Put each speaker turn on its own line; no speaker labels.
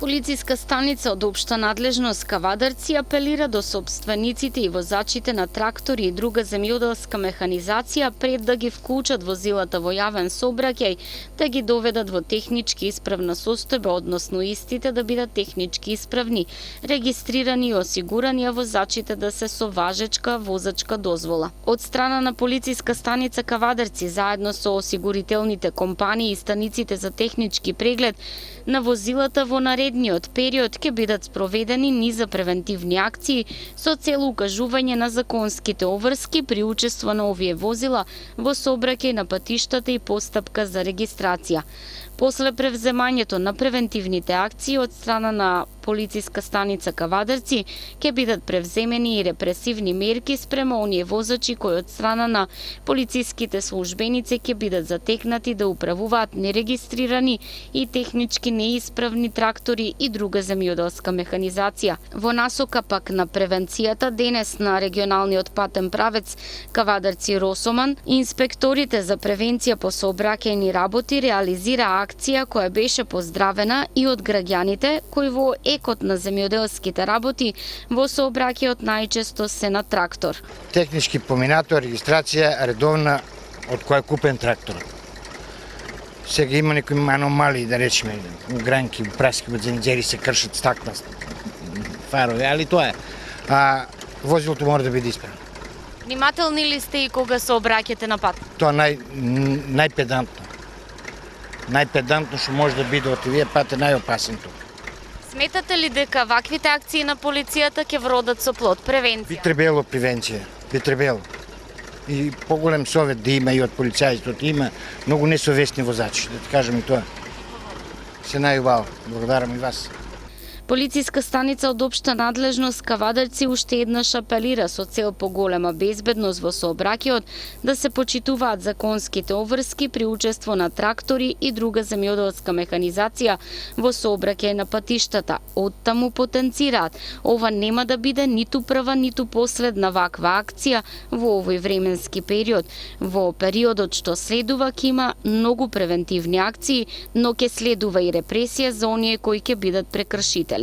Полициска станица од општа надлежност Кавадарци апелира до сопствениците и возачите на трактори и друга земјоделска механизација пред да ги вклучат возилата во јавен сообраќај, да ги доведат во технички исправна состојба, односно истите да бидат технички исправни, регистрирани и осигурани, а возачите да се со важечка возачка дозвола. Од страна на полициска станица Кавадарци, заедно со осигурителните компании и станиците за технички преглед на возилата во наредниот период ќе бидат спроведени низа превентивни акции со цел укажување на законските обврски при учество на овие возила во сообраќај на патиштата и постапка за регистрација. После превземањето на превентивните акции од страна на полициска станица Кавадарци ќе бидат превземени и репресивни мерки спрема оние возачи кои од страна на полициските службеници ќе бидат затекнати да управуваат нерегистрирани и технички неисправни трактори и друга земјоделска механизација. Во насока пак на превенцијата, денес на регионалниот патен правец Кавадарци-Росоман, инспекторите за превенција по сообраќајни работи реализира акција која беше поздравена и од граѓаните кои во екот на земјоделските работи во сообраќајот најчесто се на трактор.
Технички поминато, регистрација редовна од која е купен тракторот. Сега има некои аномалии, да речеме, гранки, праски од зенџери се кршат стакла фарови, али тоа е. Возилото мора да биде исправно.
Внимателни ли сте и кога се обраќате на пат?
Тоа најпедантно. Најпедантно што може да биде од овие пат е најопасен тука.
Сметате ли дека ваквите акции на полицијата ќе вродат со плод превенција?
Би требало превенција, би требало. И поголем совет да има и од полицајството, има многу несовесни возачи, да ти кажам и тоа. Се најубаво. Благодарам и вас.
Полициска станица од општа надлежност Кавадарци уште еднаш апелира со цел поголема безбедност во сообраќајот да се почитуваат законските обврски при учество на трактори и друга земјоделска механизација во сообраќај на патиштата. Оттаму потенцираат, ова нема да биде ниту прва, ниту последна ваква акција во овој временски период. Во периодот што следува ќе има многу превентивни акции, но ќе следува и репресија за оние кои ќе бидат прекршители.